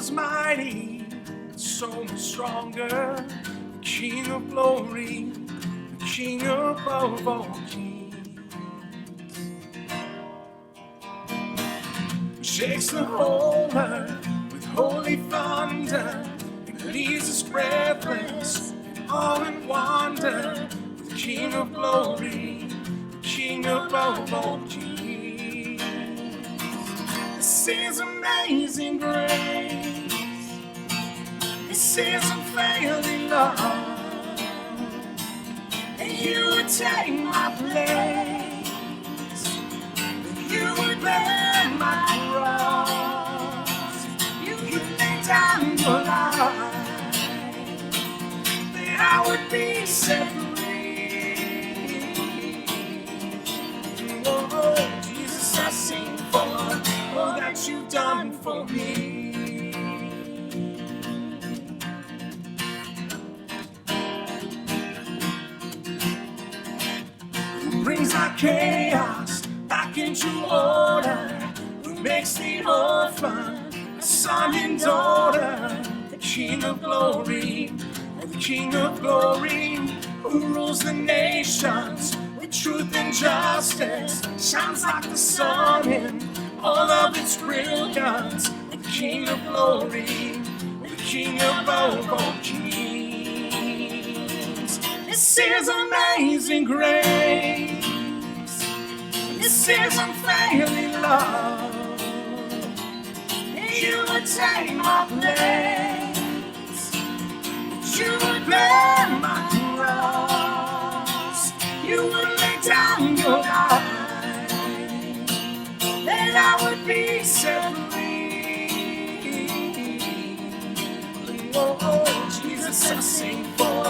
was mighty, but so much stronger. The King of glory, the King above all kings. Who shakes the whole earth with holy thunder, and leaves us breathless in awe and wonder. The King of glory, the King above all kings. This is amazing grace. This is unfailing love. And you would take my place. And you would bear my cross. You would lay down your life. That I would be set free. Oh, Jesus, I sing for all that you've done for me. Who brings our chaos back into order? Who makes the orphan a son and daughter? The King of glory, the King of glory, who rules the nations with truth and justice, shines like the sun in all of its brilliance. The King of glory, the King above all kings. This is amazing grace. This is unfailing love. You would take my place. You would bear my cross. You would lay down your life. That I would be set free. Oh, Jesus, I sing for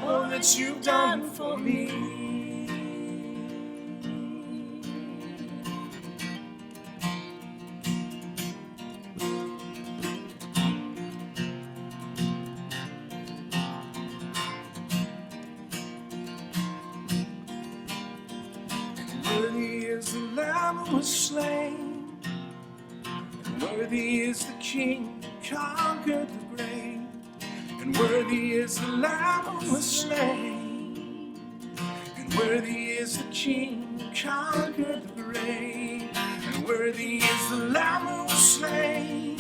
all that you've done for me. Worthy is the Lamb who was slain, and worthy is the King who conquered the grave. And worthy is the Lamb who was slain, and worthy is the King who conquered the grave. And worthy is the Lamb who was slain,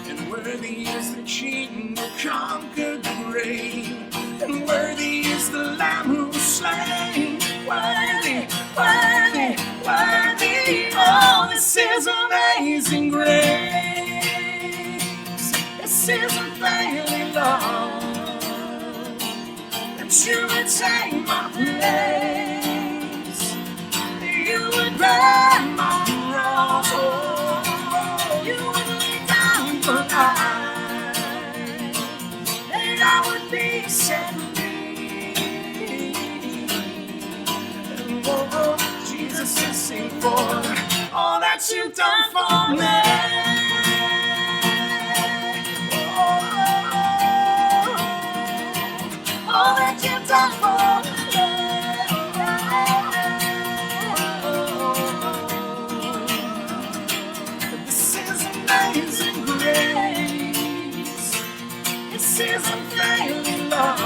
and worthy is the King who conquered the grave. And worthy is the Lamb who was slain. Worthy, worthy, worthy. Oh, this is amazing grace. This is unfailing love. That you would take my place. You would bear my cross. Oh, you would lay down your life. That I would be set free. Oh, Jesus, I sing for all that you've done for me. Oh, all that you've done for me. This is amazing grace. This is unfailing love.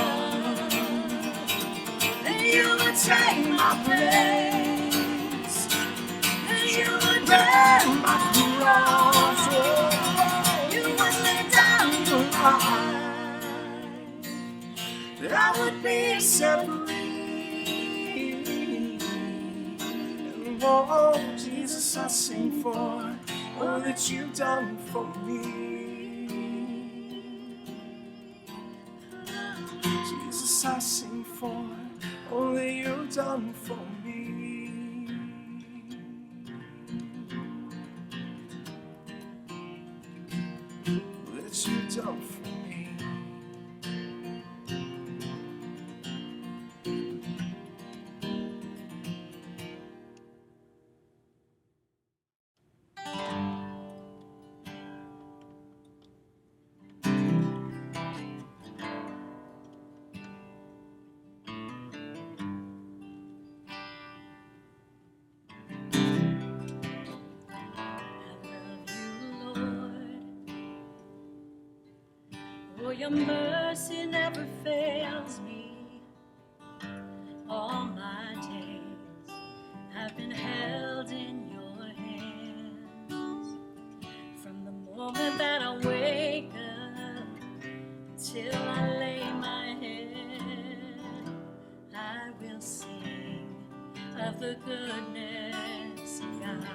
You would take my place. You would bear my cross. Oh, you would lay down your life. That I would be set free. And oh, Jesus, I sing for all that you've done for me. Jesus, I sing for all that you've done for me. All that you've done for me. for your mercy never fails me. All my days have been held in your hands. From the moment that I wake up till I lay my head, I will sing of the goodness of God.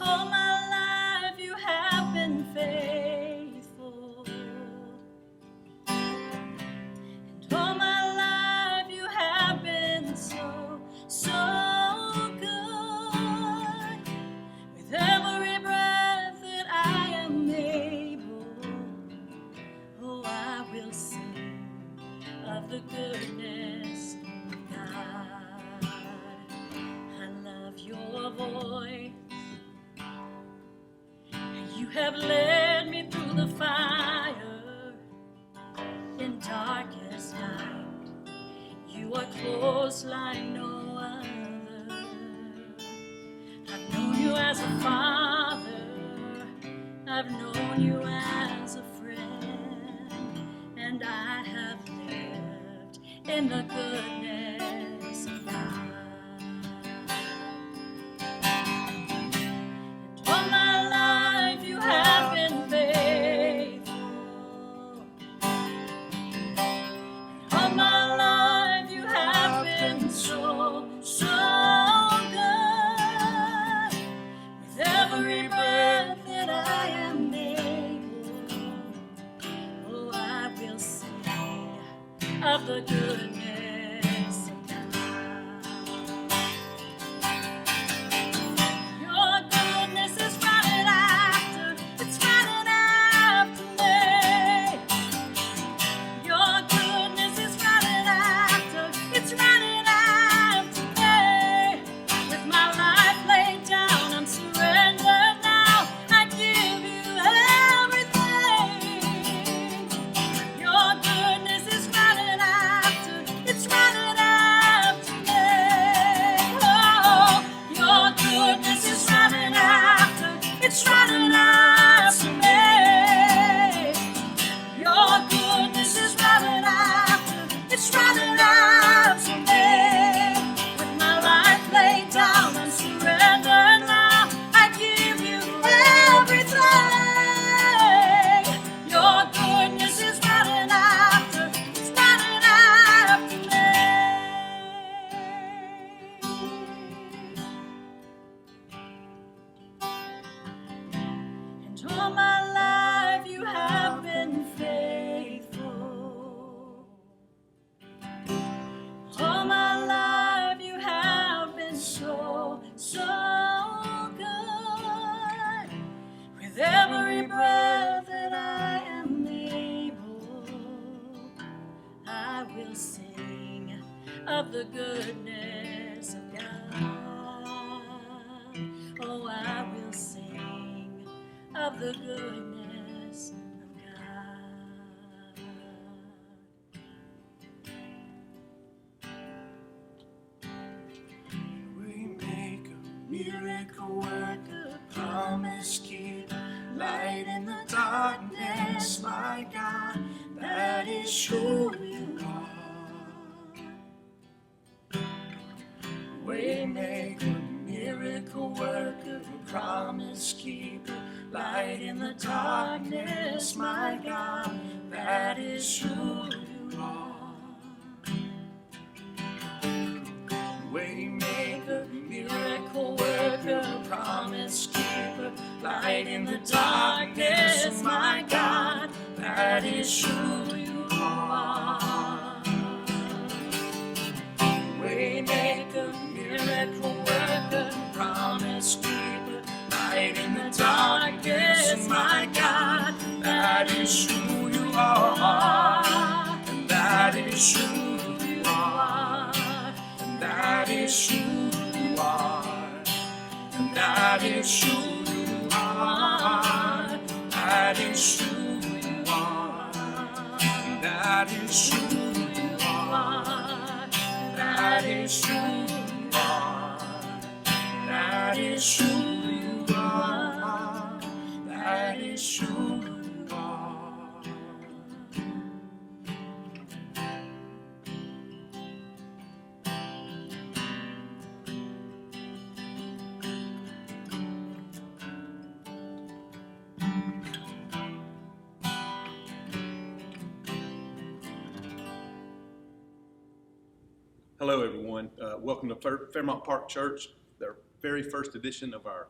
All my life you have been faithful, and all my life you have been so, so good. With every breath that I am able, oh, I will sing of the goodness of God. I love your voice. You have led me through the fire in darkest night. You are close like no other. I've known you as a father, I've known you as a friend, and I have lived in the goodness of God. And all my life you have been faithful. All my life you have been so, so good. With every breath that I am able, oh, I will sing of the goodness of God. Your goodness is running after, it's running after me. Your goodness is running after, it's running after me. With my life laid down, I'm surrendered now. I give you everything. Your goodness is running after, it's running after me. Oh, your goodness is running after, it's running after me. Your goodness is running after, it's running after me. With my life laid down and surrendered now, I give you everything. Your goodness is running after, it's running after me. And all my life you have been faithful. All my life you have been so, so good. With every breath that I am able, I will sing of the goodness of God. Oh, I will sing of the goodness of God. Waymaker, miracle worker, promise keeper, light in the darkness, my God, that is who you are. Waymaker, miracle worker, promise keeper, light in the darkness, my God, that is who you are. Waymaker, miracle worker, promise keeper, light in the darkness, my God, that is who you are. Waymaker, miracle worker, promise keeper, light in the darkness, my God, that is who you are. And that is who you are. And that is who you are. And that is who you are. That is who you are. And that is who you are. That is who you are. is who you are. That is who you are. Hello, everyone. Welcome to Fairmont Park Church, the very first edition of our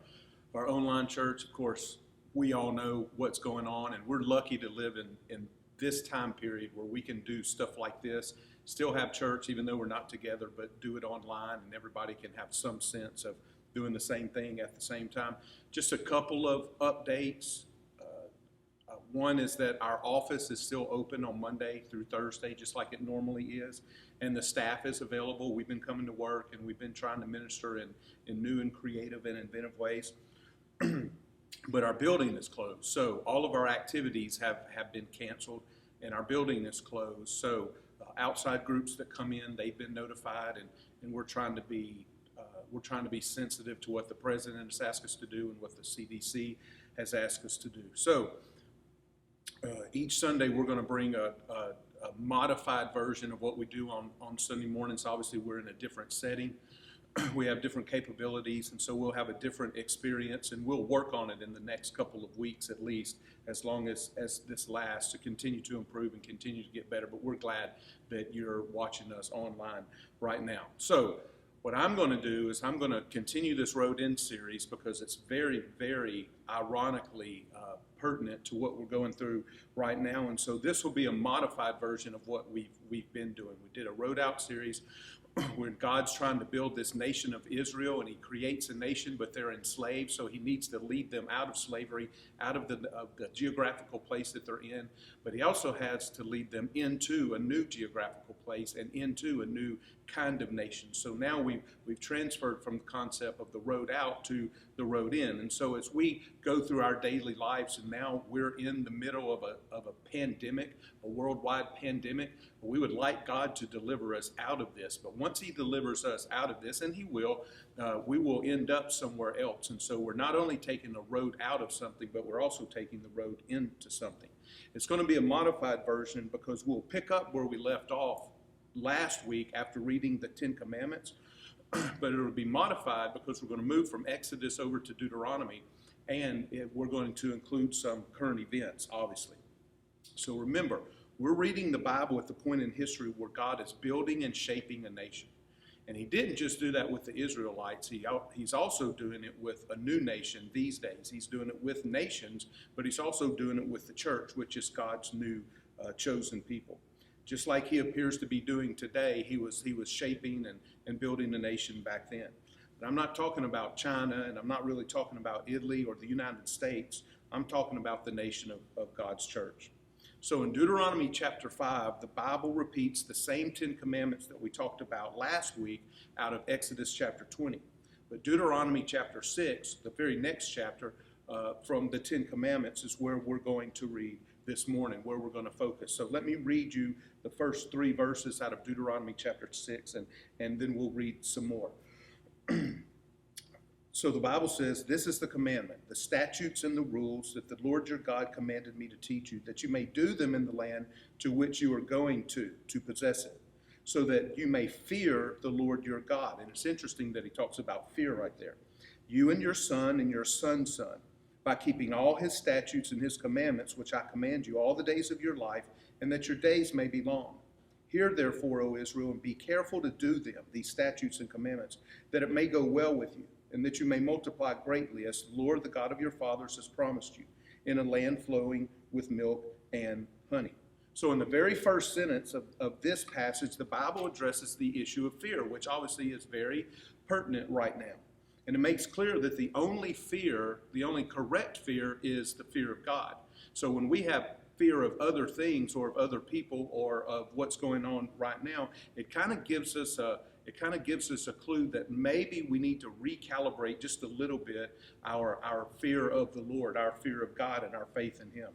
online church. Of course, we all know what's going on, and we're lucky to live in this time period where we can do stuff like this, still have church even though we're not together, but do it online, and everybody can have some sense of doing the same thing at the same time. Just a couple of updates. One is that our office is still open on Monday through Thursday, just like it normally is, and the staff is available. We've been coming to work, and we've been trying to minister in new and creative and inventive ways. But our building is closed, so all of our activities have been canceled, and our building is closed. So outside groups that come in, they've been notified, and we're trying to be sensitive to what the president has asked us to do and what the CDC has asked us to do. So each Sunday we're going to bring a modified version of what we do on Sunday mornings. Obviously, we're in a different setting. We have different capabilities, and so we'll have a different experience, and we'll work on it in the next couple of weeks at least, as long as this lasts, to continue to improve and continue to get better. But we're glad that you're watching us online right now. So what I'm going to do is I'm going to continue this Road In series because it's very, very ironically pertinent to what we're going through right now. And so this will be a modified version of what we've been doing. We did a Road Out series where God's trying to build this nation of Israel, and he creates a nation, but they're enslaved, so he needs to lead them out of slavery, out of the geographical place that they're in, but he also has to lead them into a new geographical place and into a new kind of nation. So now we've transferred from the concept of the road out to the road in. And so as we go through our daily lives, and now we're in the middle of a pandemic, a worldwide pandemic, we would like God to deliver us out of this. But once he delivers us out of this, and he will, we will end up somewhere else. And so we're not only taking the road out of something, but we're also taking the road into something. It's going to be a modified version because we'll pick up where we left off last week after reading the Ten Commandments, but it'll be modified because we're going to move from Exodus over to Deuteronomy, and we're going to include some current events, obviously. So remember, we're reading the Bible at the point in history where God is building and shaping a nation. And he didn't just do that with the Israelites. He's also doing it with a new nation these days. He's doing it with nations, but he's also doing it with the church, which is God's new chosen people. Just like he appears to be doing today, he was shaping and building a nation back then. But I'm not talking about China, and I'm not really talking about Italy or the United States. I'm talking about the nation of God's church. So in Deuteronomy chapter 5, the Bible repeats the same 10 commandments that we talked about last week out of Exodus chapter 20. But Deuteronomy chapter 6, the very next chapter from the 10 commandments, is where we're going to read this morning, where we're going to focus. So let me read you the first 3 verses out of Deuteronomy chapter 6, and then we'll read some more. So the Bible says, "This is the commandment, the statutes and the rules that the Lord your God commanded me to teach you, that you may do them in the land to which you are going to possess it, so that you may fear the Lord your God." And it's interesting that he talks about fear right there. "You and your son and your son's son, by keeping all his statutes and his commandments, which I command you all the days of your life, and that your days may be long. Hear therefore, O Israel, and be careful to do them, these statutes and commandments, that it may go well with you, and that you may multiply greatly, as the Lord, the God of your fathers, has promised you, in a land flowing with milk and honey." So in the very first sentence of this passage, the Bible addresses the issue of fear, which obviously is very pertinent right now. And it makes clear that the only fear, the only correct fear, is the fear of God. So when we have fear of other things or of other people or of what's going on right now, it kind of gives us a clue that maybe we need to recalibrate just a little bit our fear of the Lord, our fear of God, and our faith in him.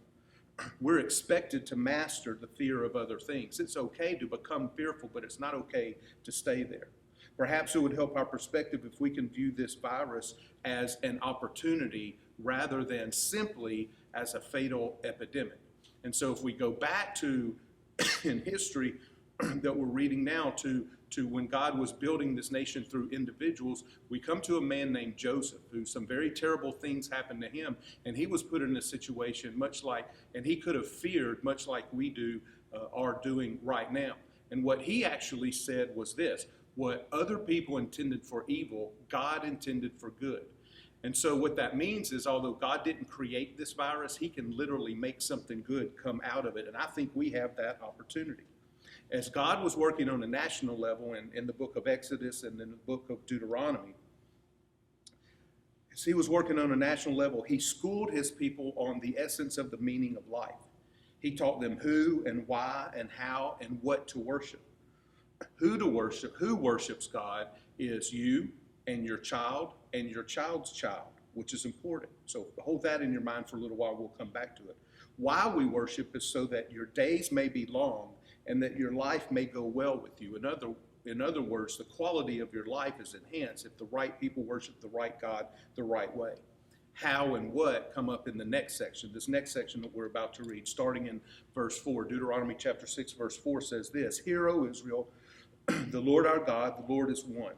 We're expected to master the fear of other things. It's okay to become fearful, but it's not okay to stay there. Perhaps it would help our perspective if we can view this virus as an opportunity rather than simply as a fatal epidemic. And so if we go back to in history that we're reading now to when God was building this nation through individuals, we come to a man named Joseph, who some very terrible things happened to him, and he was put in a situation much like, and he could have feared much like we are doing right now. And what he actually said was this: what other people intended for evil, God intended for good. And so what that means is, although God didn't create this virus, he can literally make something good come out of it. And I think we have that opportunity. As God was working on a national level in the book of Exodus and in the book of Deuteronomy, as he was working on a national level, he schooled his people on the essence of the meaning of life. He taught them who and why and how and what to worship. Who to worship, who worships God is you and your child and your child's child, which is important. So hold that in your mind for a little while. We'll come back to it. Why we worship is so that your days may be long and that your life may go well with you. In other words, the quality of your life is enhanced if the right people worship the right God the right way. How and what come up in the next section. This next section that we're about to read, starting in verse 4. Deuteronomy chapter 6, verse 4 says this: Hear, O Israel, the Lord our God, the Lord is one.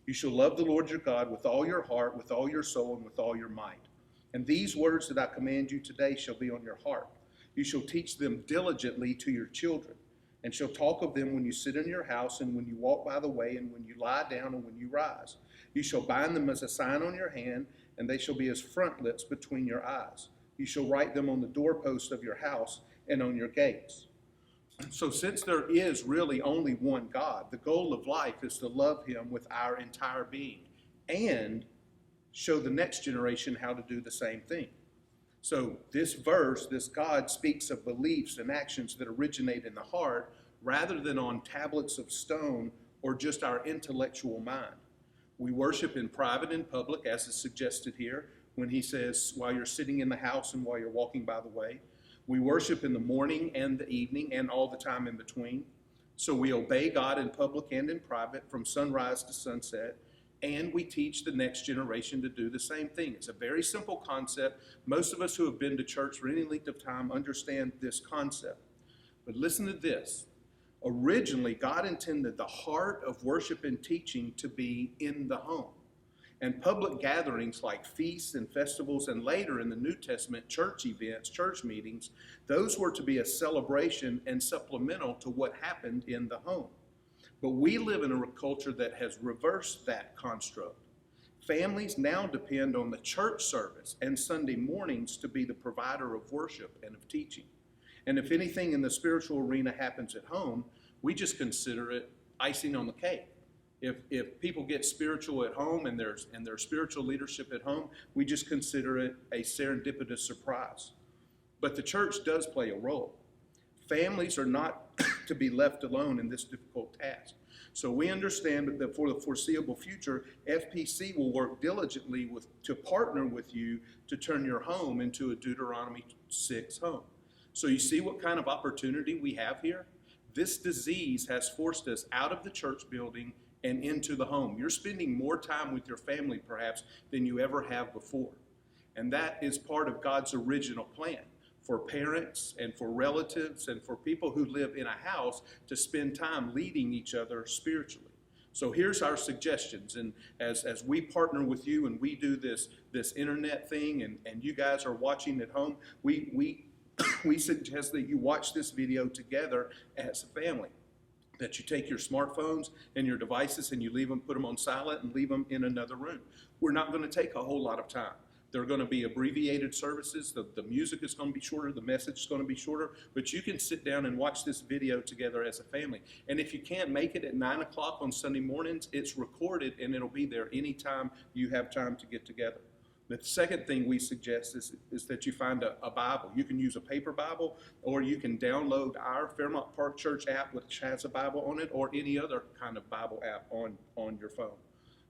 You shall love the Lord your God with all your heart, with all your soul, and with all your might. And these words that I command you today shall be on your heart. You shall teach them diligently to your children, and shall talk of them when you sit in your house, and when you walk by the way, and when you lie down, and when you rise. You shall bind them as a sign on your hand, and they shall be as frontlets between your eyes. You shall write them on the doorpost of your house and on your gates. So since there is really only one God, the goal of life is to love him with our entire being and show the next generation how to do the same thing. So this verse, this God speaks of beliefs and actions that originate in the heart rather than on tablets of stone or just our intellectual mind. We worship in private and public, as is suggested here, when he says, while you're sitting in the house and while you're walking by the way. We worship in the morning and the evening and all the time in between. So we obey God in public and in private from sunrise to sunset, and we teach the next generation to do the same thing. It's a very simple concept. Most of us who have been to church for any length of time understand this concept. But listen to this. Originally, God intended the heart of worship and teaching to be in the home. And public gatherings like feasts and festivals, and later in the New Testament, church events, church meetings, those were to be a celebration and supplemental to what happened in the home. But we live in a culture that has reversed that construct. Families now depend on the church service and Sunday mornings to be the provider of worship and of teaching. And if anything in the spiritual arena happens at home, we just consider it icing on the cake. If people get spiritual at home and there's spiritual leadership at home, we just consider it a serendipitous surprise. But the church does play a role. Families are not to be left alone in this difficult task. So we understand that for the foreseeable future, FPC will work diligently to partner with you to turn your home into a Deuteronomy 6 home. So you see what kind of opportunity we have here? This disease has forced us out of the church building and into the home. You're spending more time with your family, perhaps, than you ever have before. And that is part of God's original plan for parents and for relatives and for people who live in a house to spend time leading each other spiritually. So here's our suggestions. And as we partner with you and we do this internet thing and you guys are watching at home, we suggest that you watch this video together as a family. That you take your smartphones and your devices and you put them on silent and leave them in another room. We're not going to take a whole lot of time. There are going to be abbreviated services. The music is going to be shorter. The message is going to be shorter. But you can sit down and watch this video together as a family. And if you can't make it at 9 o'clock on Sunday mornings, it's recorded and it'll be there anytime you have time to get together. The second thing we suggest is that you find a Bible. You can use a paper Bible, or you can download our Fairmont Park Church app, which has a Bible on it, or any other kind of Bible app on your phone.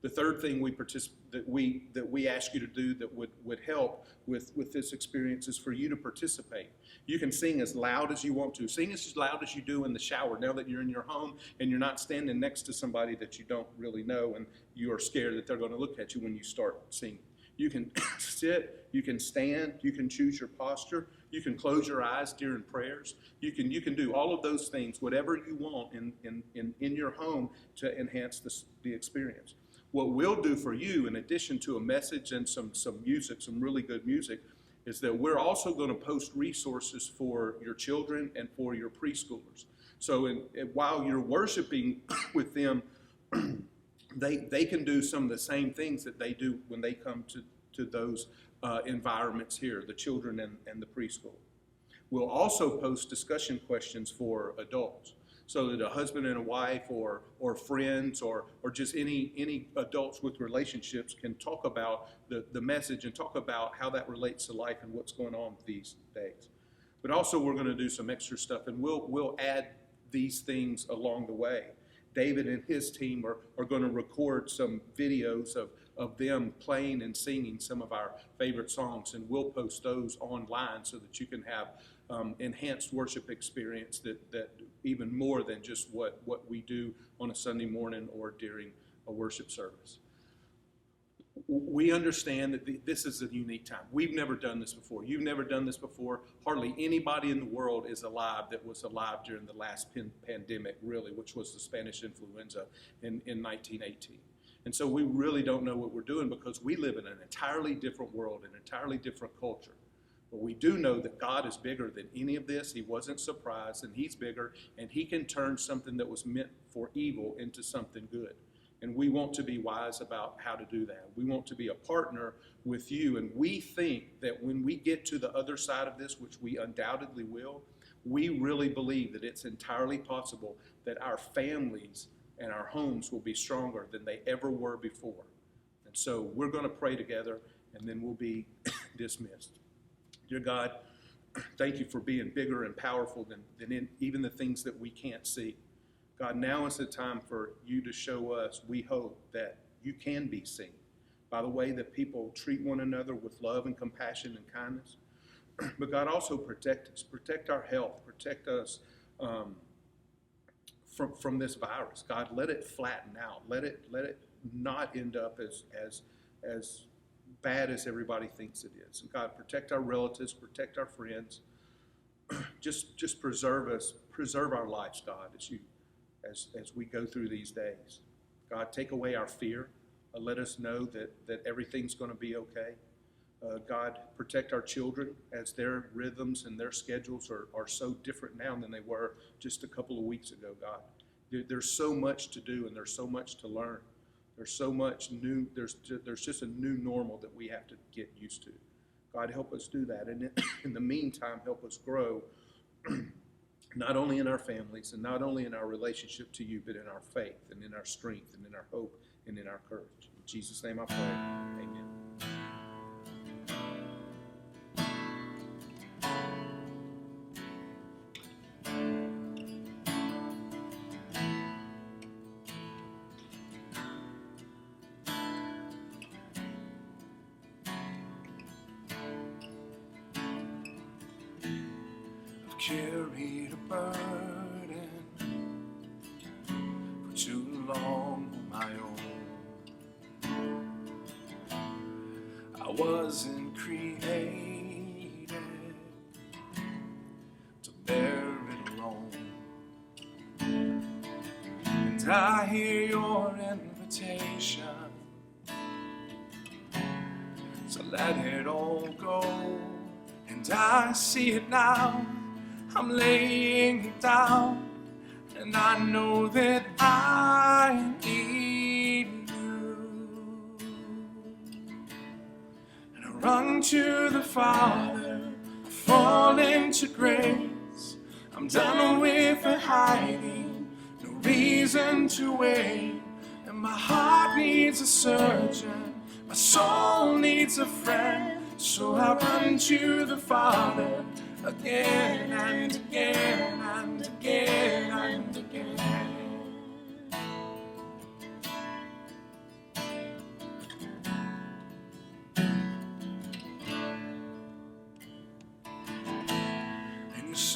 The third thing that we ask you to do that would help with this experience is for you to participate. You can sing as loud as you want to. Sing as loud as you do in the shower now that you're in your home and you're not standing next to somebody that you don't really know and you are scared that they're going to look at you when you start singing. You can sit, you can stand, you can choose your posture, you can close your eyes during prayers. You can do all of those things, whatever you want in your home to enhance the experience. What we'll do for you, in addition to a message and some music, some really good music, is that we're also going to post resources for your children and for your preschoolers. So while you're worshiping with them, they can do some of the same things that they do when they come to those environments here, the children and the preschool. We'll also post discussion questions for adults, so that a husband and a wife or friends or just any adults with relationships can talk about the message and talk about how that relates to life and what's going on these days. But also we're going to do some extra stuff, and we'll add these things along the way. David and his team are going to record some videos of them playing and singing some of our favorite songs, and we'll post those online so that you can have enhanced worship experience that even more than just what we do on a Sunday morning or during a worship service. We understand that this is a unique time. We've never done this before. You've never done this before. Hardly anybody in the world is alive that was alive during the last pandemic, really, which was the Spanish influenza in 1918. And so we really don't know what we're doing because we live in an entirely different world, an entirely different culture. But we do know that God is bigger than any of this. He wasn't surprised, and he's bigger, and he can turn something that was meant for evil into something good. And we want to be wise about how to do that. We want to be a partner with you, and we think that when we get to the other side of this, which we undoubtedly will, we really believe that it's entirely possible that our families and our homes will be stronger than they ever were before. And so we're going to pray together, and then we'll be dismissed. Dear God, thank you for being bigger and powerful than in even the things that we can't see. God, now is the time for you to show us, we hope, that you can be seen by the way that people treat one another with love and compassion and kindness. But God, also protect us, protect our health, protect us from this virus. God, let it flatten out. Let it not end up as bad as everybody thinks it is. And God, protect our relatives, protect our friends. Just preserve us, preserve our lives, God, as we go through these days. God, take away our fear. Let us know that everything's going to be okay. God, protect our children as their rhythms and their schedules are so different now than they were just a couple of weeks ago, God. There's so much to do and there's so much to learn. There's so much new, there's just a new normal that we have to get used to. God, help us do that. And in the meantime, help us grow, not only in our families and not only in our relationship to you, but in our faith and in our strength and in our hope and in our courage. In Jesus' name I pray. Amen. Carried a burden for too long on my own. I wasn't created to bear it alone. And I hear your invitation, so let it all go. And I see it now. I'm laying it down, and I know that I need you. And I run to the Father, I fall into grace. I'm done with the hiding, no reason to wait. And my heart needs a surgeon, my soul needs a friend. So I run to the Father, again and again and again and again.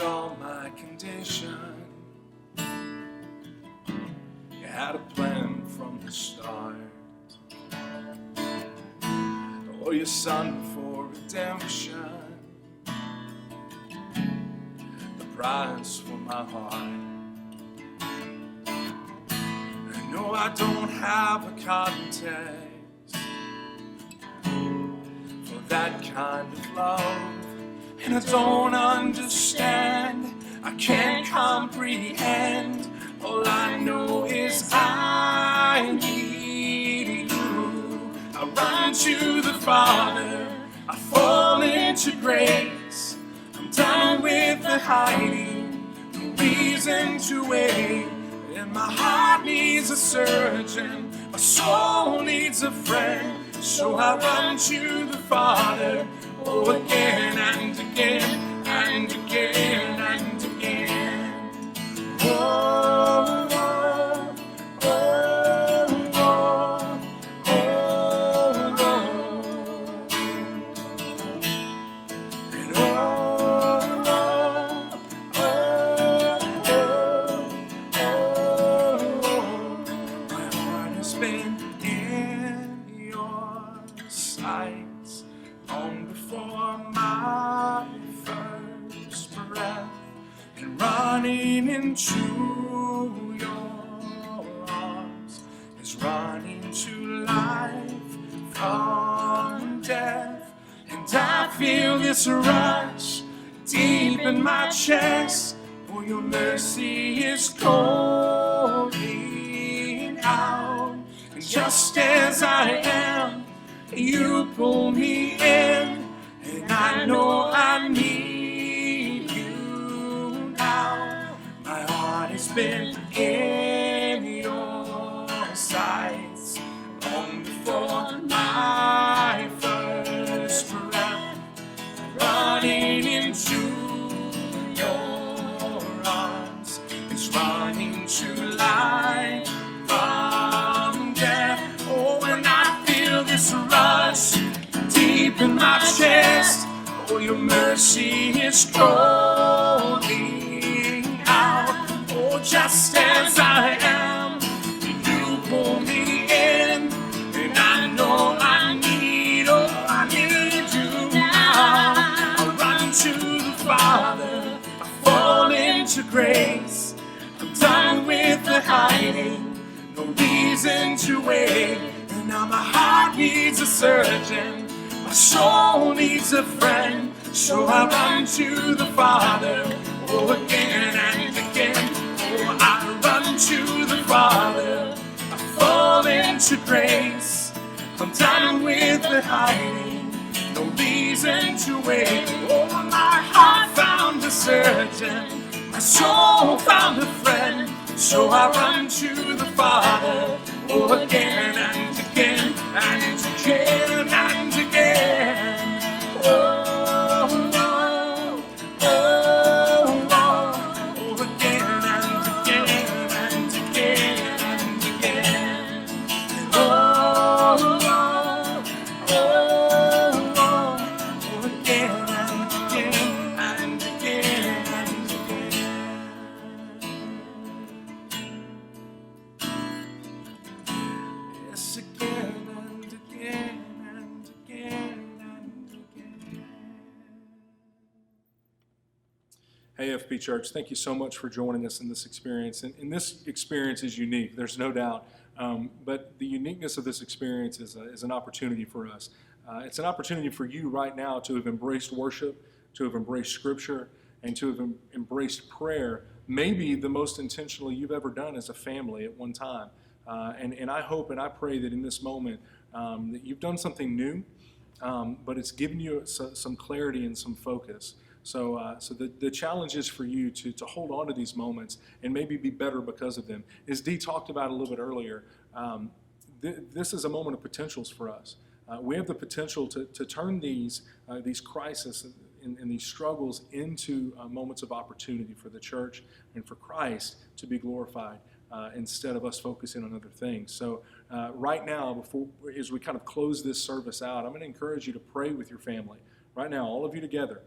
saw my condition. You had a plan from the start. Oh, your son for redemption, the price for my heart. No, I don't have a context for that kind of love, and I don't understand, I can't comprehend. All I know is I need you. I run to the Father, I fall into grace. I'm done with the hiding, no reason to wait. And my heart needs a surgeon, my soul needs a friend. So I run to the Father, oh, again and again and again and again. Oh, oh, oh, oh, oh, oh. And oh, oh, oh, my heart has been in your sights long before my first breath, and running into your arms is running to life from death. And I feel this rush deep in my chest, for your mercy is calling out. And just as I am, you pull me in, and I know I need you now. My heart has been in your sights long before my first breath, running into your arms. It's running to life from death. Oh, and I feel this rush deep in my chest. Oh, your mercy is calling out. Oh, just as I am, you pull me in, and I know I need, oh, I need you now. I run to the Father, I fall into grace. I'm done with the hiding, no reason to wait. And now my heart needs a surgeon, my soul needs a friend. So I run to the Father, oh, again and again. Oh, I run to the Father, I fall into grace. I'm done with the hiding, no reason to wait. Oh, my heart found a surgeon, my soul found a friend. So I run to the Father, oh, again and again and again and again. Oh, oh, oh, oh, again and again and again and again. Oh, oh, oh, oh, again and again and again and again. Yes, again and again and again and again. Hey, FP Church, thank you so much for joining us in this experience. And this experience is unique, there's no doubt. But the uniqueness of this experience is an opportunity for us. It's an opportunity for you right now to have embraced worship, to have embraced Scripture, and to have embraced prayer, maybe the most intentionally you've ever done as a family at one time. And I hope and I pray that in this moment that you've done something new, but it's given you some clarity and some focus. So the challenge is for you to hold on to these moments and maybe be better because of them. As Dee talked about a little bit earlier, this is a moment of potentials for us. We have the potential to turn these crises and these struggles into moments of opportunity for the church and for Christ to be glorified instead of us focusing on other things. So right now, as we kind of close this service out, I'm going to encourage you to pray with your family. Right now, all of you together,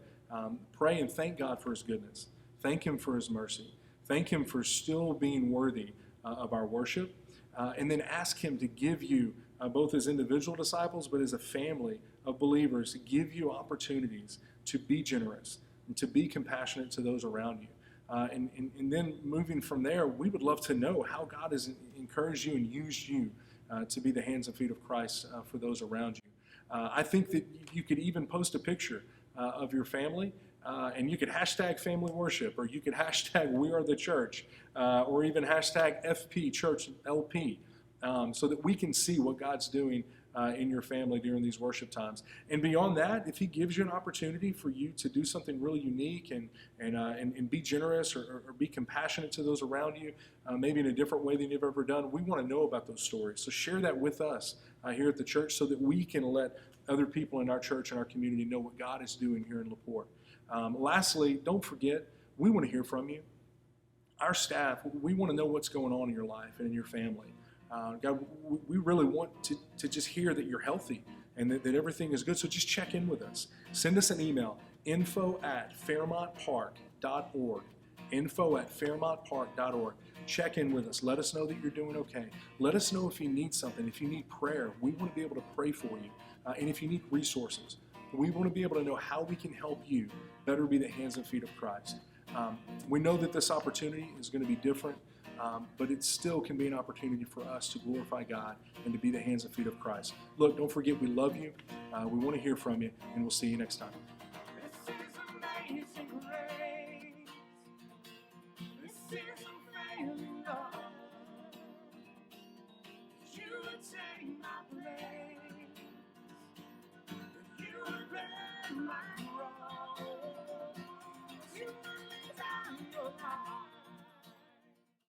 pray and thank God for His goodness. Thank him for his mercy. Thank him for still being worthy of our worship. And then ask him to give you, both as individual disciples, but as a family of believers, give you opportunities to be generous and to be compassionate to those around you. And then moving from there, we would love to know how God has encouraged you and used you to be the hands and feet of Christ for those around you. I think that you could even post a picture of your family, and you could hashtag family worship, or you could hashtag we are the church, or even hashtag FP Church LP, so that we can see what God's doing in your family during these worship times. And beyond that, if he gives you an opportunity for you to do something really unique and be generous or be compassionate to those around you, maybe in a different way than you've ever done, we want to know about those stories. So share that with us here at the church so that we can let other people in our church and our community know what God is doing here in LaPorte. Lastly, don't forget, we want to hear from you. Our staff, we want to know what's going on in your life and in your family. God, we really want to just hear that you're healthy and that everything is good. So just check in with us. Send us an email, info@fairmontpark.org. info@fairmontpark.org. Check in with us. Let us know that you're doing okay. Let us know if you need something. If you need prayer, we want to be able to pray for you. And if you need resources, we want to be able to know how we can help you better be the hands and feet of Christ. We know that this opportunity is going to be different. But it still can be an opportunity for us to glorify God and to be the hands and feet of Christ. Look, don't forget, we love you. We want to hear from you, and we'll see you next time. This is amazing grace. This is unfailing love. You would take my place. You would bear my